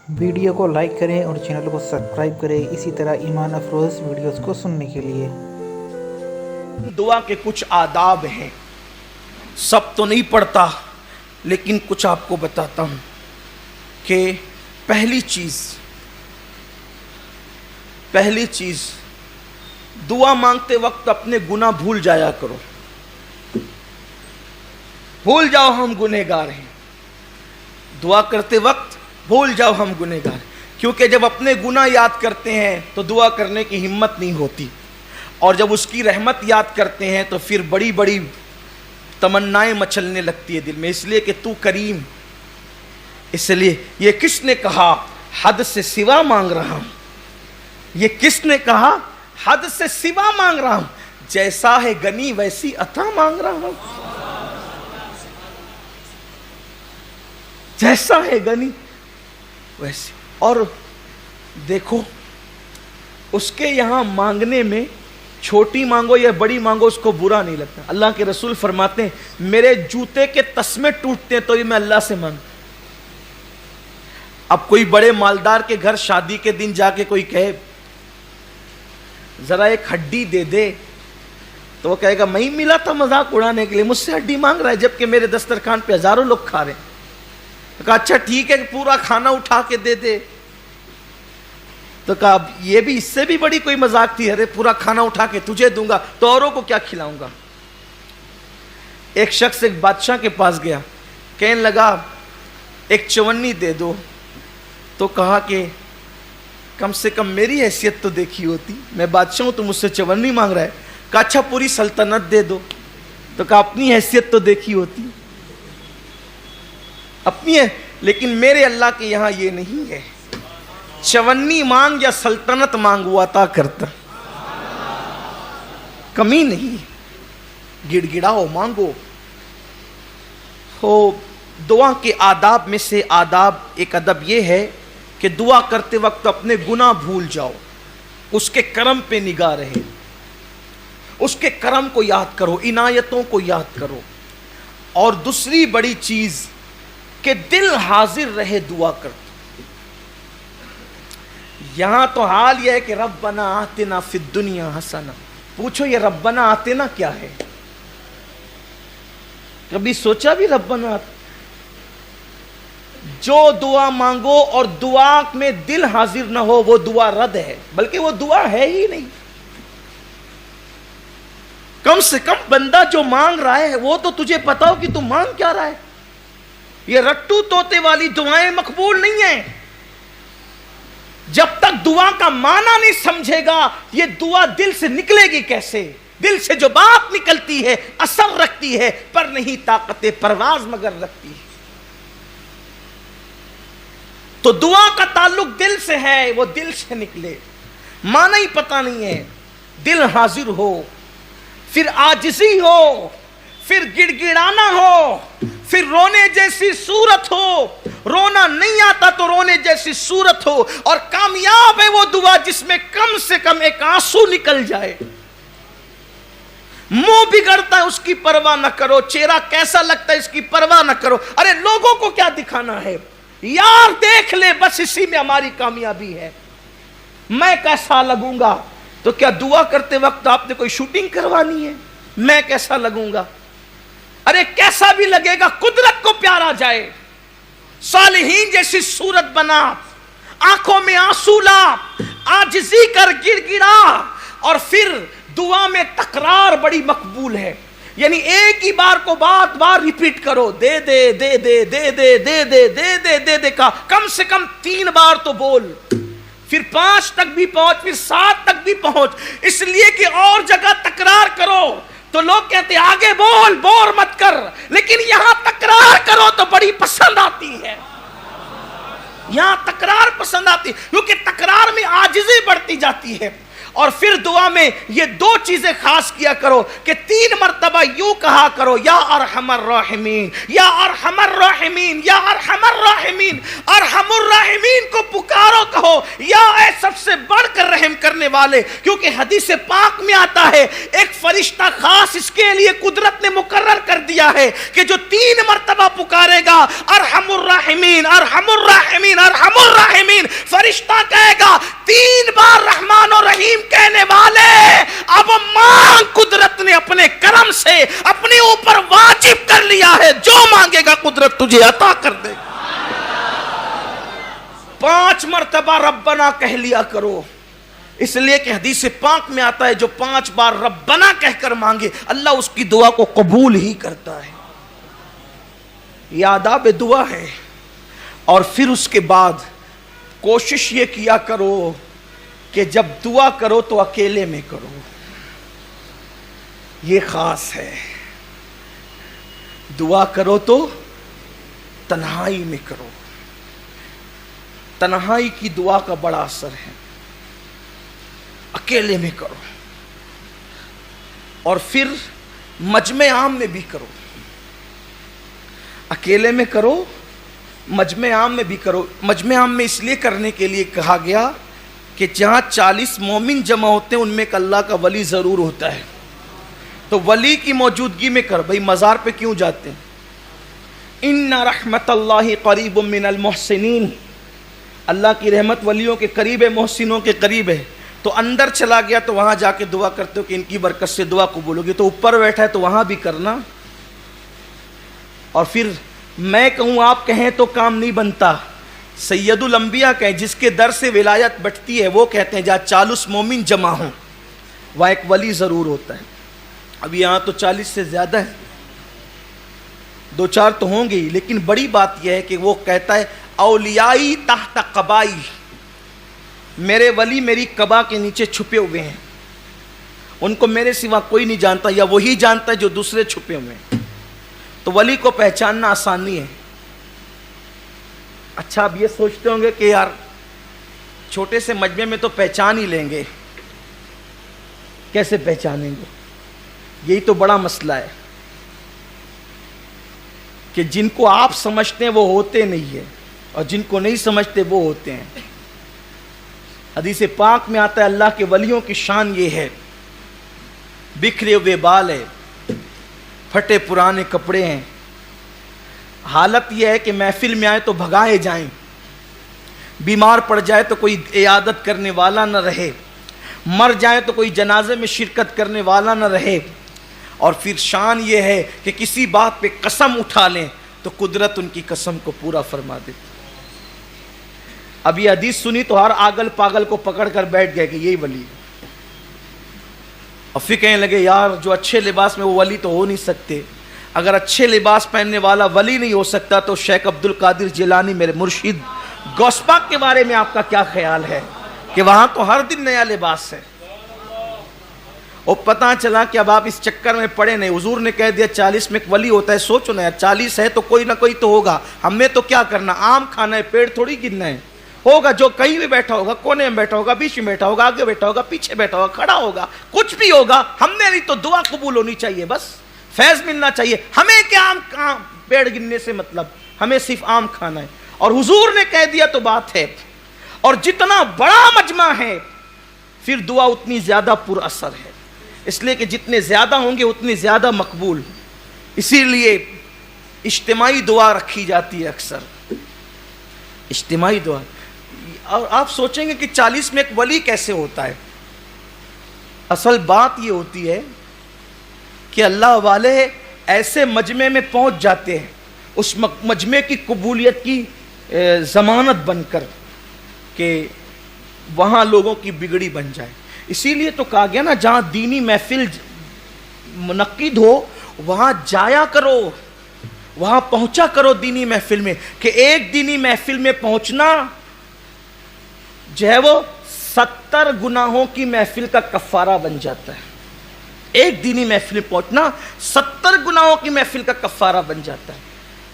Video کو like کریں اور چینل کو سبسکرائب کریں اسی طرح ایمان افروز ویڈیوز کو سننے کے لیے۔ دعا کے کچھ آداب ہیں، سب تو نہیں پڑھتا لیکن کچھ آپ کو بتاتا ہوں کہ پہلی چیز دعا مانگتے وقت اپنے گناہ بھول جایا کرو۔ بھول جاؤ ہم گنہگار ہیں، دعا کرتے وقت بھول جاؤ ہم گنہگار ہیں، کیونکہ جب اپنے گناہ یاد کرتے ہیں تو دعا کرنے کی ہمت نہیں ہوتی، اور جب اس کی رحمت یاد کرتے ہیں تو پھر بڑی بڑی تمنائیں مچلنے لگتی ہے دل میں، اس لیے کہ تو کریم۔ اس لیے یہ کس نے کہا حد سے سوا مانگ رہا ہوں، یہ کس نے کہا حد سے سوا مانگ رہا ہوں، جیسا ہے گنی ویسی عطا مانگ رہا ہوں، جیسا ہے گنی ویسی۔ اور دیکھو اس کے یہاں مانگنے میں چھوٹی مانگو یا بڑی مانگو اس کو برا نہیں لگتا۔ اللہ کے رسول فرماتے ہیں میرے جوتے کے تسمے ٹوٹتے ہیں تو یہ میں اللہ سے مانگتا۔ اب کوئی بڑے مالدار کے گھر شادی کے دن جا کے کوئی کہے ذرا ایک ہڈی دے دے تو وہ کہے گا میں ہی ملا تھا مذاق اڑانے کے لیے، مجھ سے ہڈی مانگ رہا ہے جبکہ میرے دسترخوان پہ ہزاروں لوگ کھا رہے ہیں۔ تو کہا اچھا ٹھیک ہے پورا کھانا اٹھا کے دے دے، تو کہا یہ بھی اس سے بھی بڑی کوئی مذاق تھی، ارے پورا کھانا اٹھا کے تجھے دوں گا تو اوروں کو کیا کھلاؤں گا۔ ایک شخص ایک بادشاہ کے پاس گیا، کہنے لگا ایک چونی دے دو، تو کہا کہ کم سے کم میری حیثیت تو دیکھی ہوتی، میں بادشاہ ہوں تو مجھ سے چونی مانگ رہا ہے۔ کہا اچھا پوری سلطنت دے دو، تو کہا اپنی حیثیت تو دیکھی ہوتی، اپنی ہے، لیکن میرے اللہ کے یہاں یہ نہیں ہے، چونی مانگ یا سلطنت مانگ وہ عطا کرتا، کمی نہیں، گڑ گڑاؤ مانگو۔ ہو دعا کے آداب میں سے ایک ادب یہ ہے کہ دعا کرتے وقت اپنے گناہ بھول جاؤ، اس کے کرم پہ نگاہ رہے، اس کے کرم کو یاد کرو، عنایتوں کو یاد کرو۔ اور دوسری بڑی چیز کہ دل حاضر رہے دعا کرتے۔ یہاں تو حال یہ ہے کہ ربنا آتنا فی الدنیا حسنہ، پوچھو یہ ربنا آتنا کیا ہے؟ کبھی سوچا بھی ربنا آتنا؟ جو دعا مانگو اور دعا میں دل حاضر نہ ہو وہ دعا رد ہے، بلکہ وہ دعا ہے ہی نہیں۔ کم سے کم بندہ جو مانگ رہا ہے وہ تو تجھے پتا ہو کہ تو مانگ کیا رہا ہے۔ یہ رٹو توتے والی دعائیں مقبول نہیں ہیں۔ جب تک دعا کا معنی نہیں سمجھے گا یہ دعا دل سے نکلے گی کیسے؟ دل سے جو بات نکلتی ہے اثر رکھتی ہے، پر نہیں طاقت پرواز مگر رکھتی ہے۔ تو دعا کا تعلق دل سے ہے، وہ دل سے نکلے، معنی ہی پتہ نہیں ہے، دل حاضر ہو، پھر عاجزی ہو، پھر گڑ گڑانا ہو، پھر رونے جیسی صورت ہو، رونا نہیں آتا تو رونے جیسی صورت ہو، اور کامیاب ہے وہ دعا جس میں کم سے کم ایک آنسو نکل جائے۔ منہ بگڑتا ہے اس کی پرواہ نہ کرو، چہرہ کیسا لگتا ہے اس کی پرواہ نہ کرو، ارے لوگوں کو کیا دکھانا ہے، یار دیکھ لے بس اسی میں ہماری کامیابی ہے۔ میں کیسا لگوں گا؟ تو کیا دعا کرتے وقت آپ نے کوئی شوٹنگ کروانی ہے؟ میں کیسا لگوں گا؟ ارے کیسا بھی لگے گا، قدرت کو پیارا جائے، صالحین جیسی صورت بنا، آنکھوں میں آنسو لا، عاجزی کر، گڑ گڑا، اور پھر دعا میں تکرار بڑی مقبول ہے، یعنی ایک ہی بار کو بار بار ریپیٹ کرو، دے دے دے دے دے دے دے دے دے دے دے دے کا کم سے کم 3 بار تو بول، پھر 5 تک بھی پہنچ، پھر 7 تک بھی پہنچ، اس لیے کہ اور جگہ تکرار کرو تو لوگ کہتے ہیں آگے بول، بور مت کر، لیکن یہاں تکرار کرو تو بڑی پسند آتی ہے، یہاں تکرار پسند آتی ہے، کیونکہ تکرار میں عاجزی بڑھتی جاتی ہے۔ اور پھر دعا میں یہ 2 چیزیں خاص کیا کرو کہ 3 مرتبہ یوں کہا کرو، یا ارحم الراحمین، یا ارحم الراحمین، یا ارحم الراحمین، ارحم الراحمین کو پکارو، کہو یا اے سب سے بڑھ کر رحم کرنے والے، کیونکہ حدیث پاک میں آتا ہے ایک فرشتہ خاص اس کے لیے قدرت نے مقرر کر دیا ہے کہ جو 3 مرتبہ پکارے گا ارحم الراحمین ارحم الراحمین ارحم الراحمین، فرشتہ کہے گا 3 بار رحمان و رحیم کہنے والے اب مانگ، قدرت نے اپنے کرم سے اپنے اوپر واجب کر لیا ہے، جو مانگے گا قدرت تجھے عطا کر دے گا۔ 5 مرتبہ ربنا کہہ لیا کرو، اس لیے کہ حدیث پاک میں آتا ہے جو 5 بار ربنا کہہ کر مانگے اللہ اس کی دعا کو قبول ہی کرتا ہے۔ یہ آداب دعا ہے۔ اور پھر اس کے بعد کوشش یہ کیا کرو کہ جب دعا کرو تو اکیلے میں کرو، یہ خاص ہے۔ دعا کرو تو تنہائی میں کرو، تنہائی کی دعا کا بڑا اثر ہے، اکیلے میں کرو۔ اور پھر مجمع عام میں بھی کرو، اکیلے میں کرو، مجمع عام میں بھی کرو۔ مجمع عام میں اس لیے کرنے کے لیے کہا گیا کہ جہاں 40 مومن جمع ہوتے ہیں ان میں ایک اللہ کا ولی ضرور ہوتا ہے، تو ولی کی موجودگی میں کر۔ بھائی مزار پہ کیوں جاتے ہیں؟ ان رحمت اللہ قریب من المحسنین، اللہ کی رحمت ولیوں کے قریب ہے، محسنوں کے قریب ہے۔ تو اندر چلا گیا تو وہاں جا کے دعا کرتے ہو کہ ان کی برکت سے دعا قبول ہوگی، تو اوپر بیٹھا ہے تو وہاں بھی کرنا۔ اور پھر میں کہوں آپ کہیں تو کام نہیں بنتا، سید الانبیاء کہیں جس کے در سے ولایت بٹتی ہے، وہ کہتے ہیں جہاں 40 مومن جمع ہوں وہاں ایک ولی ضرور ہوتا ہے۔ اب یہاں تو 40 سے زیادہ ہے، 2-4 تو ہوں گے ہی، لیکن بڑی بات یہ ہے کہ وہ کہتا ہے اولیائی تحت قبائی، میرے ولی میری قبا کے نیچے چھپے ہوئے ہیں، ان کو میرے سوا کوئی نہیں جانتا، یا وہی جانتا ہے جو دوسرے چھپے ہوئے ہیں۔ تو ولی کو پہچاننا آسان نہیں ہے۔ اچھا اب یہ سوچتے ہوں گے کہ یار چھوٹے سے مجمع میں تو پہچان ہی لیں گے، کیسے پہچانیں گے؟ یہی تو بڑا مسئلہ ہے کہ جن کو آپ سمجھتے ہیں وہ ہوتے نہیں ہیں، اور جن کو نہیں سمجھتے وہ ہوتے ہیں۔ حدیث پاک میں آتا ہے اللہ کے ولیوں کی شان یہ ہے، بکھرے ہوئے بال ہے، پھٹے پرانے کپڑے ہیں، حالت یہ ہے کہ محفل میں آئے تو بھگائے جائیں، بیمار پڑ جائے تو کوئی عیادت کرنے والا نہ رہے، مر جائے تو کوئی جنازے میں شرکت کرنے والا نہ رہے۔ اور پھر شان یہ ہے کہ کسی بات پہ قسم اٹھا لیں تو قدرت ان کی قسم کو پورا فرما دیتی۔ اب یہ حدیث سنی تو ہر آگل پاگل کو پکڑ کر بیٹھ گئے کہ یہی ولی ہے، اور پھر کہنے لگے یار جو اچھے لباس میں وہ ولی تو ہو نہیں سکتے، اگر اچھے لباس پہننے والا ولی نہیں ہو سکتا تو شیخ عبد القادر جیلانی میرے مرشد غوث پاک کے بارے میں آپ کا کیا خیال ہے کہ وہاں تو ہر دن نیا لباس ہے؟ اور پتہ چلا کہ اب آپ اس چکر میں پڑے نہیں، حضور نے کہہ دیا 40 میں ایک ولی ہوتا ہے، سوچو نا یار 40 ہے تو کوئی نہ کوئی تو ہوگا، ہمیں تو کیا کرنا، آم کھانا ہے، پیڑ تھوڑی گرنا ہے، ہوگا جو کہیں بھی بیٹھا ہوگا، کونے میں بیٹھا ہوگا، بیچ میں بیٹھا ہوگا، آگے بیٹھا ہوگا، پیچھے بیٹھا ہوگا، کھڑا ہوگا، کچھ بھی ہوگا، ہم نے نہیں تو دعا قبول ہونی چاہیے، بس فیض ملنا چاہیے، ہمیں کیا آم پیڑ گرنے سے مطلب، ہمیں صرف آم کھانا ہے۔ اور حضور نے کہہ دیا تو بات ہے، اور جتنا بڑا مجمع ہے پھر دعا اتنی زیادہ پر اثر ہے، اس لیے کہ جتنے زیادہ ہوں گے اتنی زیادہ مقبول، اسی لیے اجتماعی دعا رکھی جاتی ہے اکثر، اجتماعی دعا۔ اور آپ سوچیں گے کہ 40 میں ایک ولی کیسے ہوتا ہے؟ اصل بات یہ ہوتی ہے کہ اللہ والے ایسے مجمع میں پہنچ جاتے ہیں اس مجمع کی قبولیت کی ضمانت بن کر کہ وہاں لوگوں کی بگڑی بن جائے۔ اسی لیے تو کہا گیا نا جہاں دینی محفل منعقد ہو وہاں جایا کرو، وہاں پہنچا کرو دینی محفل میں، کہ ایک دینی محفل میں پہنچنا جو ہے وہ 70 گناہوں کی محفل کا کفارہ بن جاتا ہے۔ ایک دینی محفل میں پہنچنا 70 گناہوں کی محفل کا کفارہ بن جاتا ہے۔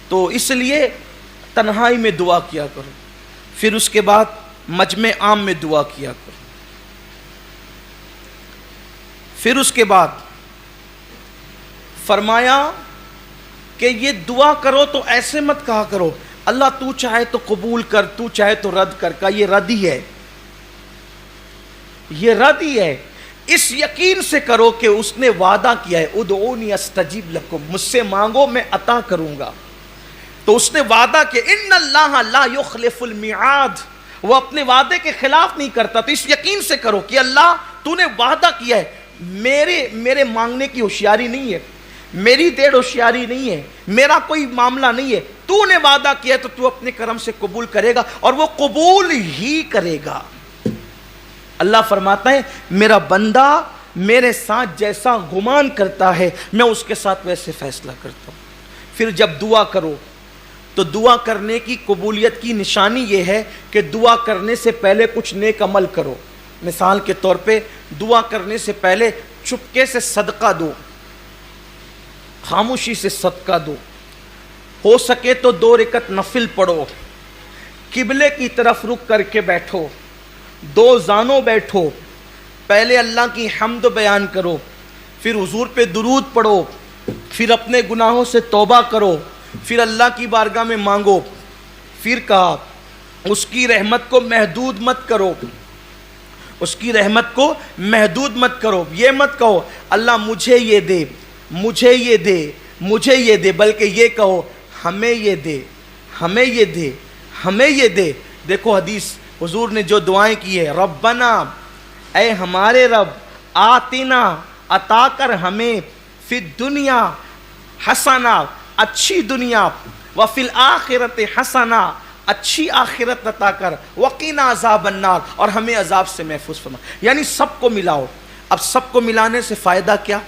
تو اس لیے تنہائی میں دعا کیا کرو، پھر اس کے بعد مجمع عام میں دعا کیا کرو، پھر اس کے بعد فرمایا کہ یہ دعا کرو تو ایسے مت کہا کرو اللہ تو چاہے تو قبول کر، تو چاہے تو رد کر، کا یہ رد ہی ہے، یہ رد ہی ہے۔ اس یقین سے کرو کہ اس نے وعدہ کیا ہے ادعونی استجیب لکم، مجھ سے مانگو میں عطا کروں گا۔ تو اس نے وعدہ کہ ان اللہ لا یخلف المیعاد، وہ اپنے وعدے کے خلاف نہیں کرتا. تو اس یقین سے کرو کہ اللہ تو نے وعدہ کیا ہے. میرے مانگنے کی ہوشیاری نہیں ہے, میری دیر ہوشیاری نہیں ہے, میرا کوئی معاملہ نہیں ہے. تو نے وعدہ کیا ہے تو تو اپنے کرم سے قبول کرے گا, اور وہ قبول ہی کرے گا. اللہ فرماتا ہے میرا بندہ میرے ساتھ جیسا گمان کرتا ہے میں اس کے ساتھ ویسے فیصلہ کرتا ہوں. پھر جب دعا کرو تو دعا کرنے کی قبولیت کی نشانی یہ ہے کہ دعا کرنے سے پہلے کچھ نیک عمل کرو. مثال کے طور پہ دعا کرنے سے پہلے چپکے سے صدقہ دو, خاموشی سے صدقہ دو, ہو سکے تو 2 رکعت نفل پڑھو, قبلے کی طرف رخ کر کے بیٹھو, 2 زانوں بیٹھو, پہلے اللہ کی حمد بیان کرو, پھر حضور پہ درود پڑھو, پھر اپنے گناہوں سے توبہ کرو, پھر اللہ کی بارگاہ میں مانگو. پھر کہا اس کی رحمت کو محدود مت کرو, اس کی رحمت کو محدود مت کرو. یہ مت کہو اللہ مجھے یہ دے, مجھے یہ دے, مجھے یہ دے, بلکہ یہ کہو ہمیں یہ دے, ہمیں یہ دے, ہمیں یہ دے. دیکھو حدیث حضور نے جو دعائیں کی ہے, ربنا اے ہمارے رب, آتنا عطا کر ہمیں, فی الدنیا حسنہ اچھی دنیا, وفی الآخرت حسنہ اچھی آخرت عطا کر, وقینا عذاب النار اور ہمیں عذاب سے محفوظ فرما. یعنی سب کو ملاؤ. اب سب کو ملانے سے فائدہ کیا؟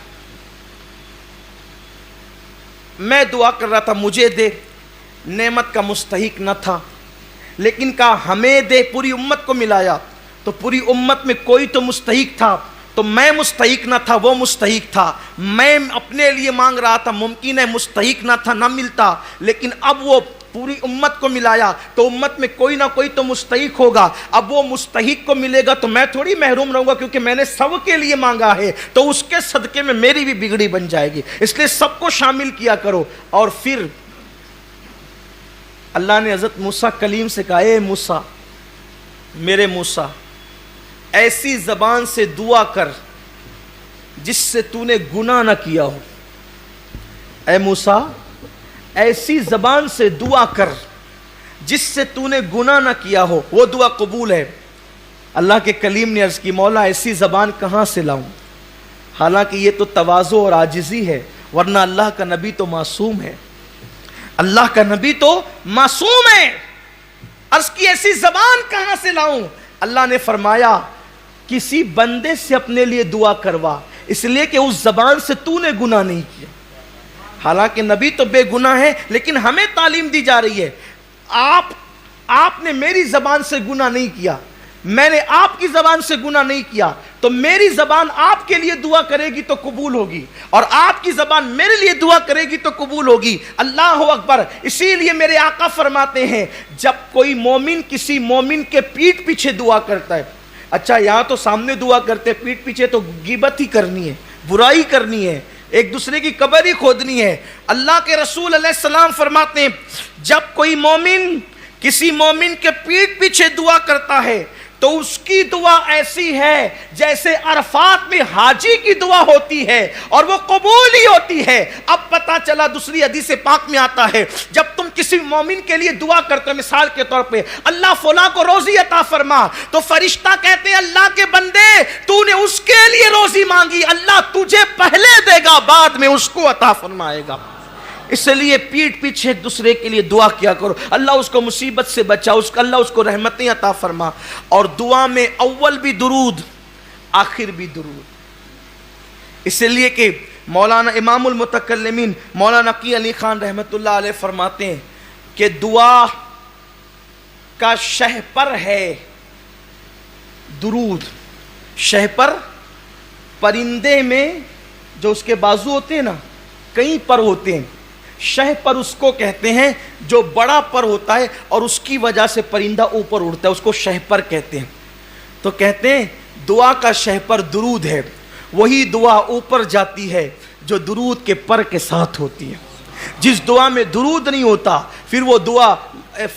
میں دعا کر رہا تھا مجھے دے, نعمت کا مستحق نہ تھا, لیکن کہا ہمیں دے, پوری امت کو ملایا تو پوری امت میں کوئی تو مستحق تھا, تو میں مستحق نہ تھا, وہ مستحق تھا. میں اپنے لیے مانگ رہا تھا, ممکن ہے مستحق نہ تھا, نہ ملتا, لیکن اب وہ پوری امت کو ملایا تو امت میں کوئی نہ کوئی تو مستحق ہوگا. اب وہ مستحق کو ملے گا تو میں تھوڑی محروم رہوں گا, کیونکہ میں نے سب کے لیے مانگا ہے, تو اس کے صدقے میں میری بھی بگڑی بن جائے گی. اس لیے سب کو شامل کیا کرو. اور پھر اللہ نے حضرت موسیٰ کلیم سے کہا, اے موسیٰ, میرے موسیٰ, ایسی زبان سے دعا کر جس سے تو نے گناہ نہ کیا ہو. اے موسیٰ, ایسی زبان سے دعا کر جس سے تو نے گناہ نہ کیا ہو, وہ دعا قبول ہے. اللہ کے کلیم نے عرض کی, مولا ایسی زبان کہاں سے لاؤں؟ حالانکہ یہ تو تواضع اور عاجزی ہے, ورنہ اللہ کا نبی تو معصوم ہے, اللہ کا نبی تو معصوم ہے. عرض کی ایسی زبان کہاں سے لاؤں؟ اللہ نے فرمایا کسی بندے سے اپنے لیے دعا کروا, اس لیے کہ اس زبان سے تو نے گناہ نہیں کیا. حالانکہ نبی تو بے گناہ ہے, لیکن ہمیں تعلیم دی جا رہی ہے آپ نے میری زبان سے گناہ نہیں کیا, میں نے آپ کی زبان سے گناہ نہیں کیا, تو میری زبان آپ کے لیے دعا کرے گی تو قبول ہوگی, اور آپ کی زبان میرے لیے دعا کرے گی تو قبول ہوگی. اللہ اکبر. اسی لیے میرے آقا فرماتے ہیں جب کوئی مومن کسی مومن کے پیٹھ پیچھے دعا کرتا ہے, اچھا یہاں تو سامنے دعا کرتے, پیٹھ پیچھے تو غیبت ہی کرنی ہے, برائی کرنی ہے, ایک دوسرے کی قبر ہی کھودنی ہے. اللہ کے رسول علیہ السلام فرماتے ہیں جب کوئی مومن کسی مومن کے پیٹھ پیچھے دعا کرتا ہے تو اس کی دعا ایسی ہے جیسے عرفات میں حاجی کی دعا ہوتی ہے, اور وہ قبول ہی ہوتی ہے. اب پتہ چلا, دوسری حدیث پاک میں آتا ہے جب تم کسی مومن کے لیے دعا کرتے ہو, مثال کے طور پہ اللہ فلاں کو روزی عطا فرما, تو فرشتہ کہتے ہیں اللہ کے بندے تو نے اس کے لیے روزی مانگی, اللہ تجھے پہلے دے گا, بعد میں اس کو عطا فرمائے گا. اس لیے پیٹھ پیچھے ایک دوسرے کے لیے دعا کیا کرو, اللہ اس کو مصیبت سے بچا, اللہ اس کو رحمتیں عطا فرما. اور دعا میں اول بھی درود, آخر بھی درود. اس لیے کہ مولانا امام المتکلمین مولانا نقی علی خان رحمت اللہ علیہ فرماتے ہیں کہ دعا کا شہپر ہے درود. شہپر پرندے میں جو اس کے بازو ہوتے ہیں نا, کئی پر ہوتے ہیں, شہ پر اس کو کہتے ہیں جو بڑا پر ہوتا ہے اور اس کی وجہ سے پرندہ اوپر اڑتا ہے, اس کو شہ پر کہتے ہیں. تو کہتے ہیں دعا کا شہ پر درود ہے, وہی دعا اوپر جاتی ہے جو درود کے پر کے ساتھ ہوتی ہے. جس دعا میں درود نہیں ہوتا پھر وہ دعا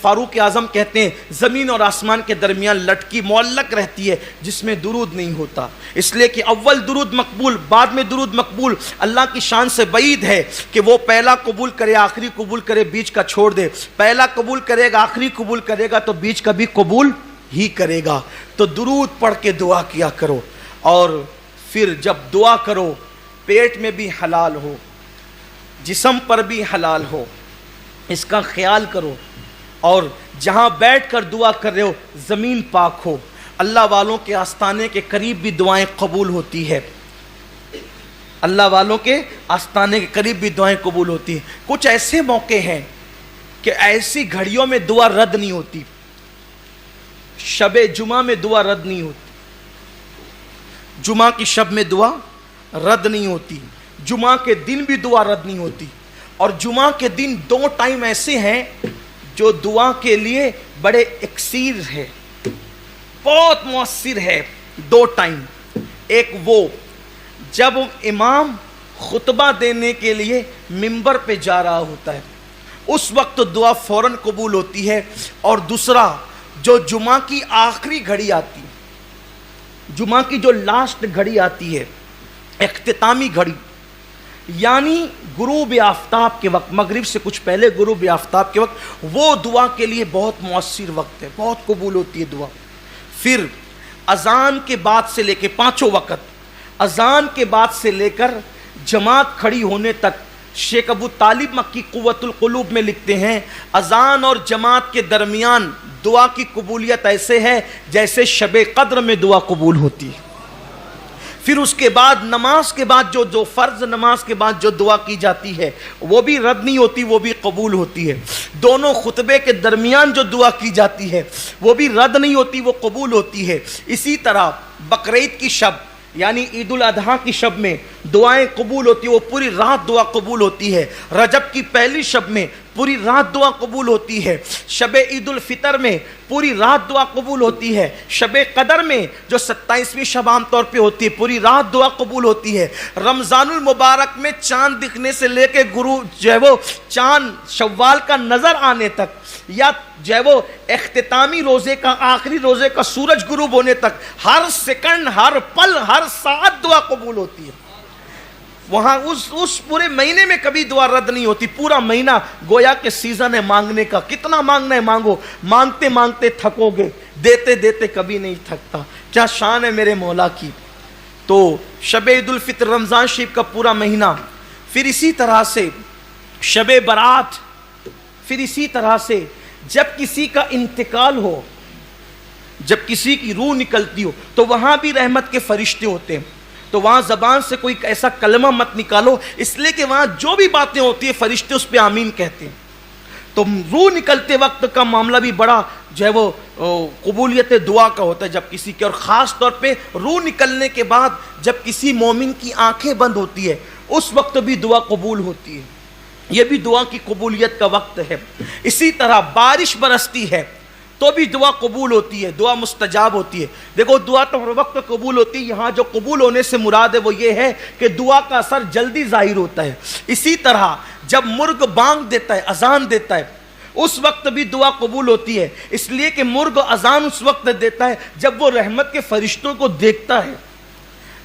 فاروق اعظم کہتے ہیں زمین اور آسمان کے درمیان لٹکی معلق رہتی ہے جس میں درود نہیں ہوتا. اس لیے کہ اول درود مقبول, بعد میں درود مقبول. اللہ کی شان سے بعید ہے کہ وہ پہلا قبول کرے, آخری قبول کرے, بیچ کا چھوڑ دے. پہلا قبول کرے گا, آخری قبول کرے گا, تو بیچ کا بھی قبول ہی کرے گا. تو درود پڑھ کے دعا کیا کرو, اور پھر جب دعا کرو پیٹ میں بھی حلال ہو, جسم پر بھی حلال ہو, اس کا خیال کرو. اور جہاں بیٹھ کر دعا کر رہے ہو زمین پاک ہو. اللہ والوں کے آستانے کے قریب بھی دعائیں قبول ہوتی ہے, اللہ والوں کے آستانے کے قریب بھی دعائیں قبول ہوتی ہیں. کچھ ایسے موقع ہیں کہ ایسی گھڑیوں میں دعا رد نہیں ہوتی. شب جمعہ میں دعا رد نہیں ہوتی, جمعہ کی شب میں دعا رد نہیں ہوتی, جمعہ کے دن بھی دعا رد نہیں ہوتی. اور جمعہ کے دن 2 ٹائم ایسے ہیں جو دعا کے لیے بڑے اکسیر ہے, بہت مؤثر ہے. 2 ٹائم, ایک وہ جب امام خطبہ دینے کے لیے منبر پہ جا رہا ہوتا ہے, اس وقت دعا فوراً قبول ہوتی ہے. اور دوسرا جو جمعہ کی آخری گھڑی آتی, جمعہ کی جو لاسٹ گھڑی آتی ہے, اختتامی گھڑی, یعنی غروب آفتاب کے وقت, مغرب سے کچھ پہلے غروب آفتاب کے وقت, وہ دعا کے لیے بہت مؤثر وقت ہے, بہت قبول ہوتی ہے دعا. پھر اذان کے بعد سے لے کے 5 وقت, اذان کے بعد سے لے کر جماعت کھڑی ہونے تک, شیخ ابو طالب مکی قوت القلوب میں لکھتے ہیں اذان اور جماعت کے درمیان دعا کی قبولیت ایسے ہے جیسے شب قدر میں دعا قبول ہوتی ہے. پھر اس کے بعد نماز کے بعد جو فرض نماز کے بعد جو دعا کی جاتی ہے وہ بھی رد نہیں ہوتی, وہ بھی قبول ہوتی ہے. دونوں خطبے کے درمیان جو دعا کی جاتی ہے وہ بھی رد نہیں ہوتی, وہ قبول ہوتی ہے. اسی طرح بقرعید کی شب یعنی عید الاضحیٰ کی شب میں دعائیں قبول ہوتی ہیں, وہ پوری رات دعا قبول ہوتی ہے. رجب کی پہلی شب میں پوری رات دعا قبول ہوتی ہے. شب عید الفطر میں پوری رات دعا قبول ہوتی ہے. شب قدر میں جو 27ویں شب عام طور پہ ہوتی ہے پوری رات دعا قبول ہوتی ہے. رمضان المبارک میں چاند دکھنے سے لے کے جو ہے وہ چاند شوال کا نظر آنے تک, یا جو ہے وہ اختتامی روزے کا, آخری روزے کا سورج غروب ہونے تک, ہر سیکنڈ, ہر پل, ہر ساعت دعا قبول ہوتی ہے. وہاں اس پورے مہینے میں کبھی دعا رد نہیں ہوتی. پورا مہینہ گویا کہ سیزن ہے مانگنے کا, کتنا مانگنا ہے مانگو, مانگتے مانگتے تھکو گے, دیتے دیتے کبھی نہیں تھکتا. کیا شان ہے میرے مولا کی. تو شب عید الفطر, رمضان شریف کا پورا مہینہ, پھر اسی طرح سے شب برات, پھر اسی طرح سے جب کسی کا انتقال ہو, جب کسی کی روح نکلتی ہو تو وہاں بھی رحمت کے فرشتے ہوتے ہیں. تو وہاں زبان سے کوئی ایسا کلمہ مت نکالو, اس لیے کہ وہاں جو بھی باتیں ہوتی ہیں فرشتے اس پہ آمین کہتے ہیں. تو روح نکلتے وقت کا معاملہ بھی بڑا جو ہے وہ قبولیت دعا کا ہوتا ہے جب کسی کے, اور خاص طور پہ روح نکلنے کے بعد جب کسی مومن کی آنکھیں بند ہوتی ہے اس وقت بھی دعا قبول ہوتی ہے. یہ بھی دعا کی قبولیت کا وقت ہے. اسی طرح بارش برستی ہے تو بھی دعا قبول ہوتی ہے, دعا مستجاب ہوتی ہے. دیکھو دعا تو ہر وقت قبول ہوتی ہے, یہاں جو قبول ہونے سے مراد ہے وہ یہ ہے کہ دعا کا اثر جلدی ظاہر ہوتا ہے. اسی طرح جب مرغ بانگ دیتا ہے, اذان دیتا ہے, اس وقت بھی دعا قبول ہوتی ہے, اس لیے کہ مرغ اذان اس وقت دیتا ہے جب وہ رحمت کے فرشتوں کو دیکھتا ہے,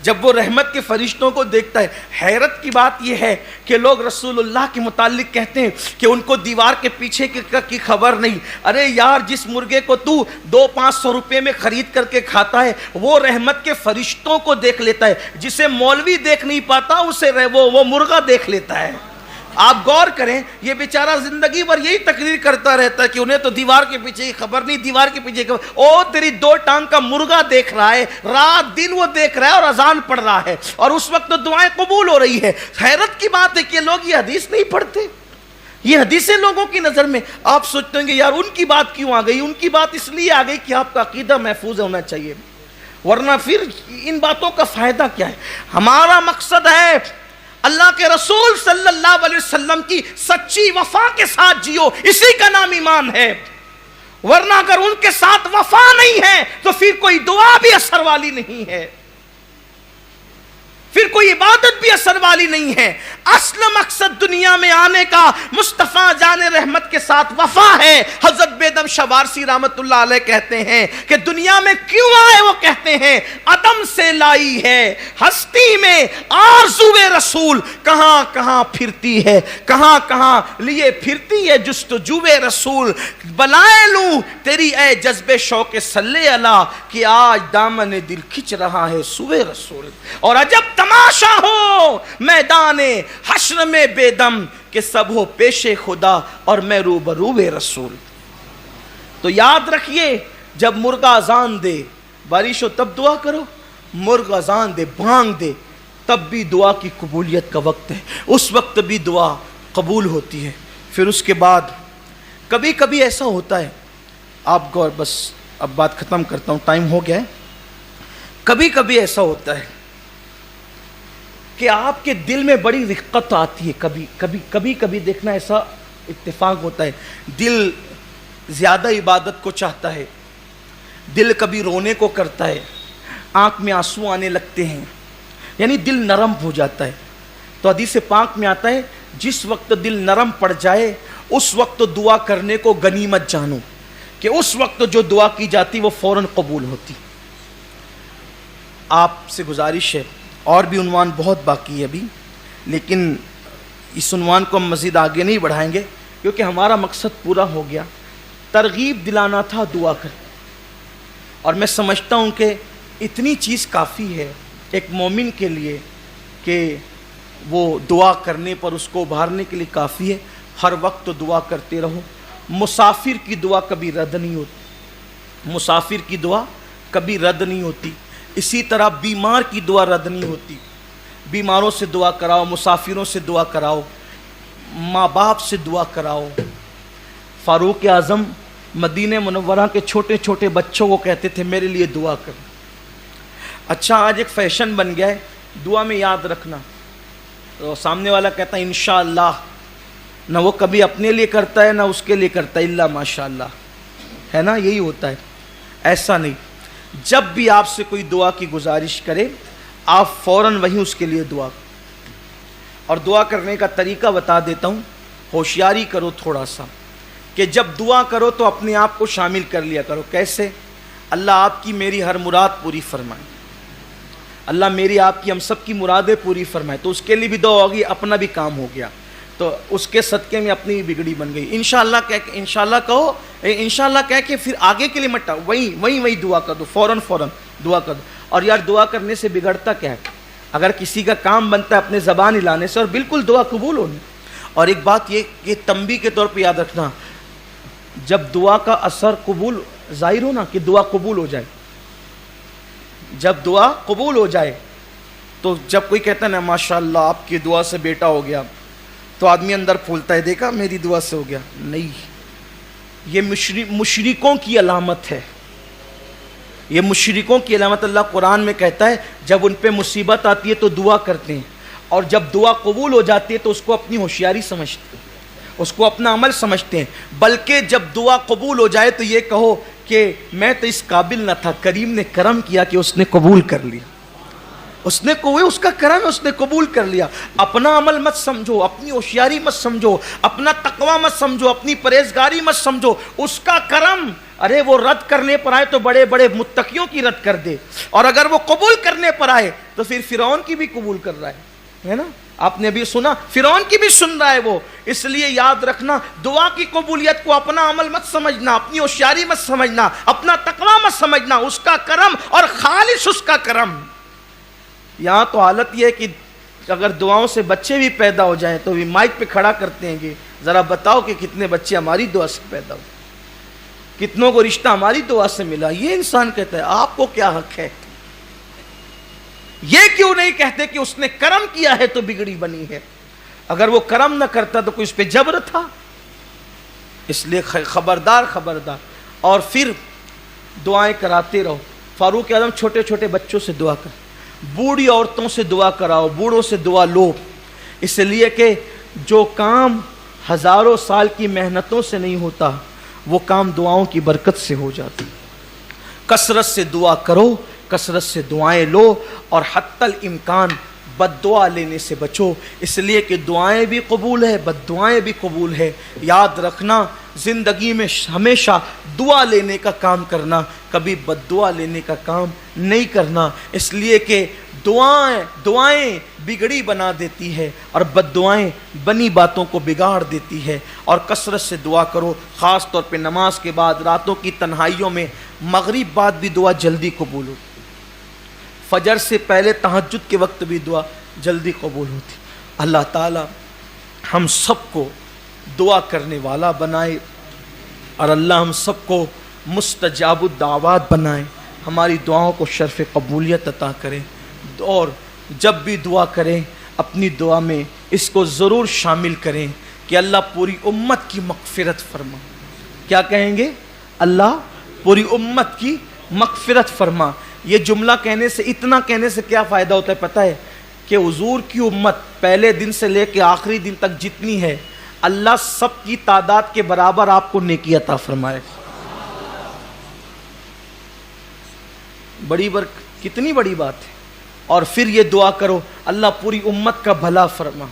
جب وہ رحمت کے فرشتوں کو دیکھتا ہے. حیرت کی بات یہ ہے کہ لوگ رسول اللہ کے متعلق کہتے ہیں کہ ان کو دیوار کے پیچھے کی خبر نہیں. ارے یار, جس مرغے کو تو 200-500 روپے میں خرید کر کے کھاتا ہے وہ رحمت کے فرشتوں کو دیکھ لیتا ہے. جسے مولوی دیکھ نہیں پاتا اسے وہ مرغا دیکھ لیتا ہے. آپ غور کریں, یہ بیچارہ زندگی بھر یہی تقریر کرتا رہتا ہے کہ انہیں تو دیوار کے پیچھے کی خبر نہیں, دیوار کے پیچھے خبر. او تیری 2 ٹانگ کا مرغا دیکھ رہا ہے, رات دن وہ دیکھ رہا ہے اور اذان پڑھ رہا ہے, اور اس وقت تو دعائیں قبول ہو رہی ہے. حیرت کی بات ہے کہ لوگ یہ حدیث نہیں پڑھتے. یہ حدیثیں لوگوں کی نظر میں آپ سوچتے ہیں کہ یار ان کی بات کیوں آ گئی. ان کی بات اس لیے آ گئی کہ آپ کا عقیدہ محفوظ ہونا چاہیے, ورنہ پھر ان باتوں کا فائدہ کیا ہے. ہمارا مقصد ہے اللہ کے رسول صلی اللہ علیہ وسلم کی سچی وفا کے ساتھ جیو, اسی کا نام ایمان ہے. ورنہ اگر ان کے ساتھ وفا نہیں ہے تو پھر کوئی دعا بھی اثر والی نہیں ہے, پھر کوئی عبادت بھی اثر والی نہیں ہے. اصل مقصد دنیا میں آنے کا مصطفیٰ جان رحمت کے ساتھ وفا ہے. حضرت بیدم شوارسی رحمت اللہ علیہ کہتے ہیں کہ دنیا میں کیوں آئے؟ وہ کہتے ہیں عدم سے لائی ہے ہستی میں آرزو رسول، کہاں کہاں پھرتی ہے، کہاں کہاں لیے پھرتی ہے جستجو رسول. بلائے لوں تیری اے جذبے شوق صلی اللہ کہ آج دامن دل کھچ رہا ہے سوئے رسول. اور عجب تماشا ہو میدان حشر میں بے دم کہ سب ہو پیش خدا اور میں روبرو رسول. تو یاد رکھیے جب مرغ اذان دے بارش ہو تب دعا کرو، مرغ اذان دے بھانگ دے تب بھی دعا کی قبولیت کا وقت ہے، اس وقت بھی دعا قبول ہوتی ہے. پھر اس کے بعد کبھی کبھی ایسا ہوتا ہے، آپ کو بس اب بات ختم کرتا ہوں، ٹائم ہو گیا ہے. کبھی کبھی ایسا ہوتا ہے کہ آپ کے دل میں بڑی رقت آتی ہے. کبھی دیکھنا ایسا اتفاق ہوتا ہے، دل زیادہ عبادت کو چاہتا ہے، دل کبھی رونے کو کرتا ہے، آنکھ میں آنسو آنے لگتے ہیں، یعنی دل نرم ہو جاتا ہے. تو حدیث پاک میں آتا ہے جس وقت دل نرم پڑ جائے اس وقت دعا کرنے کو غنیمت جانو کہ اس وقت جو دعا کی جاتی وہ فوراً قبول ہوتی. آپ سے گزارش ہے، اور بھی عنوان بہت باقی ہے ابھی، لیکن اس عنوان کو ہم مزید آگے نہیں بڑھائیں گے کیونکہ ہمارا مقصد پورا ہو گیا. ترغیب دلانا تھا دعا کر، اور میں سمجھتا ہوں کہ اتنی چیز کافی ہے ایک مومن کے لیے کہ وہ دعا کرنے پر اس کو ابھارنے کے لیے کافی ہے. ہر وقت دعا کرتے رہو. مسافر کی دعا کبھی رد نہیں ہوتی، مسافر کی دعا کبھی رد نہیں ہوتی. اسی طرح بیمار کی دعا رد نہیں ہوتی. بیماروں سے دعا کراؤ، مسافروں سے دعا کراؤ، ماں باپ سے دعا کراؤ. فاروق اعظم مدینہ منورہ کے چھوٹے چھوٹے بچوں کو کہتے تھے میرے لیے دعا کر. اچھا آج ایک فیشن بن گیا ہے دعا میں یاد رکھنا. تو سامنے والا کہتا ہے انشاءاللہ، نہ وہ کبھی اپنے لیے کرتا ہے نہ اس کے لیے کرتا ہے، الا ماشاءاللہ، ہے نا، یہی ہوتا ہے. ایسا نہیں، جب بھی آپ سے کوئی دعا کی گزارش کرے آپ فوراً وہیں اس کے لیے دعا. اور دعا کرنے کا طریقہ بتا دیتا ہوں، ہوشیاری کرو تھوڑا سا کہ جب دعا کرو تو اپنے آپ کو شامل کر لیا کرو. کیسے؟ اللہ آپ کی میری ہر مراد پوری فرمائے، اللہ میری آپ کی ہم سب کی مرادیں پوری فرمائے. تو اس کے لیے بھی دعا ہوگی، اپنا بھی کام ہو گیا، تو اس کے صدقے میں اپنی بگڑی بن گئی. انشاءاللہ کہہ کے انشاءاللہ کہو، انشاءاللہ کہہ کے پھر آگے کے لیے مٹا وہیں دعا کر دو، فوراً دعا کر دو. اور یار دعا کرنے سے بگڑتا کیا ہے؟ اگر کسی کا کام بنتا ہے اپنے زبان ہلانے سے اور بالکل دعا قبول ہونی. اور ایک بات یہ تنبیہ کے طور پہ یاد رکھنا، جب دعا کا اثر قبول ظاہر ہو نا کہ دعا قبول ہو جائے، جب دعا قبول ہو جائے تو جب کوئی کہتا ہے نا ماشاءاللہ آپ کی دعا سے بیٹا ہو گیا تو آدمی اندر پھولتا ہے، دیکھا میری دعا سے ہو گیا. نہیں، یہ مشرکوں کی علامت ہے، یہ مشرکوں کی علامت. اللہ قرآن میں کہتا ہے جب ان پہ مصیبت آتی ہے تو دعا کرتے ہیں، اور جب دعا قبول ہو جاتی ہے تو اس کو اپنی ہوشیاری سمجھتے ہیں، اس کو اپنا عمل سمجھتے ہیں. بلکہ جب دعا قبول ہو جائے تو یہ کہو کہ میں تو اس قابل نہ تھا، کریم نے کرم کیا کہ اس نے قبول کر لیا، اس نے اس کا کرم ہے، اس نے قبول کر لیا. اپنا عمل مت سمجھو، اپنی ہوشیاری مت سمجھو، اپنا تقوی مت سمجھو، اپنی پرہیزگاری مت سمجھو، اس کا کرم. ارے وہ رد کرنے پر آئے تو بڑے بڑے متقیوں کی رد کر دے، اور اگر وہ قبول کرنے پر آئے تو پھر فرعون کی بھی قبول کر رہا ہے نا. آپ نے بھی سنا فرعون کی بھی سن رہا ہے وہ. اس لیے یاد رکھنا دعا کی قبولیت کو اپنا عمل مت سمجھنا، اپنی ہوشیاری مت سمجھنا، اپنا تقوی مت سمجھنا، اس کا کرم اور خالص اس کا کرم. یہاں تو حالت یہ ہے کہ اگر دعاؤں سے بچے بھی پیدا ہو جائیں تو بھی مائک پہ کھڑا کرتے ہیں کہ ذرا بتاؤ کہ کتنے بچے ہماری دعا سے پیدا ہو، کتنوں کو رشتہ ہماری دعا سے ملا. یہ انسان کہتا ہے آپ کو کیا حق ہے؟ یہ کیوں نہیں کہتے کہ اس نے کرم کیا ہے تو بگڑی بنی ہے؟ اگر وہ کرم نہ کرتا تو کوئی اس پہ جبر تھا. اس لیے خبردار خبردار. اور پھر دعائیں کراتے رہو. فاروق اعظم چھوٹے چھوٹے بچوں سے دعا کر، بوڑھی عورتوں سے دعا کراؤ، بوڑھوں سے دعا لو، اس لیے کہ جو کام ہزاروں سال کی محنتوں سے نہیں ہوتا وہ کام دعاؤں کی برکت سے ہو جاتی. کثرت سے دعا کرو، کثرت سے دعائیں لو، اور حتی الامکان بد دعا لینے سے بچو، اس لیے کہ دعائیں بھی قبول ہے، بد دعائیں بھی قبول ہے۔ یاد رکھنا زندگی میں ہمیشہ دعا لینے کا کام کرنا، کبھی بد دعا لینے کا کام نہیں کرنا، اس لیے کہ دعائیں بگڑی بنا دیتی ہے اور بد دعائیں بنی باتوں کو بگاڑ دیتی ہے۔ اور کثرت سے دعا کرو، خاص طور پہ نماز کے بعد، راتوں کی تنہائیوں میں، مغرب بعد بھی دعا جلدی قبول ہوتی، فجر سے پہلے تہجد کے وقت بھی دعا جلدی قبول ہوتی۔ اللہ تعالی ہم سب کو دعا کرنے والا بنائے اور اللہ ہم سب کو مستجاب الدعوات بنائے، ہماری دعاؤں کو شرف قبولیت عطا کرے۔ اور جب بھی دعا کریں اپنی دعا میں اس کو ضرور شامل کریں کہ اللہ پوری امت کی مغفرت فرما۔ کیا کہیں گے؟ اللہ پوری امت کی مغفرت فرما۔ یہ جملہ کہنے سے، اتنا کہنے سے کیا فائدہ ہوتا ہے پتہ ہے؟ کہ حضور کی امت پہلے دن سے لے کے آخری دن تک جتنی ہے، اللہ سب کی تعداد کے برابر آپ کو نیکی عطا فرمائے۔ کتنی بڑی بات ہے۔ اور پھر یہ دعا کرو، اللہ پوری امت کا بھلا فرما،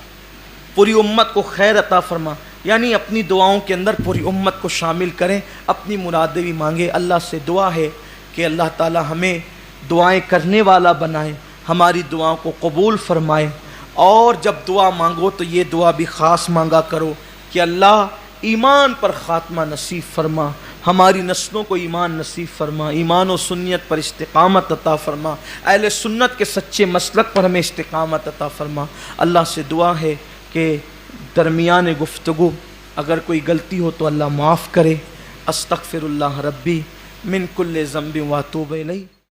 پوری امت کو خیر عطا فرما، یعنی اپنی دعاؤں کے اندر پوری امت کو شامل کریں، اپنی مرادیں بھی مانگیں۔ اللہ سے دعا ہے کہ اللہ تعالی ہمیں دعائیں کرنے والا بنائے، ہماری دعاؤں کو قبول فرمائے۔ اور جب دعا مانگو تو یہ دعا بھی خاص مانگا کرو کہ اللہ ایمان پر خاتمہ نصیب فرما، ہماری نسلوں کو ایمان نصیب فرما، ایمان و سنت پر استقامت عطا فرما، اہل سنت کے سچے مسلک پر ہمیں استقامت عطا فرما۔ اللہ سے دعا ہے کہ درمیان گفتگو اگر کوئی غلطی ہو تو اللہ معاف کرے۔ استغفر اللہ ربی من کل ذنب واتوب الیہ۔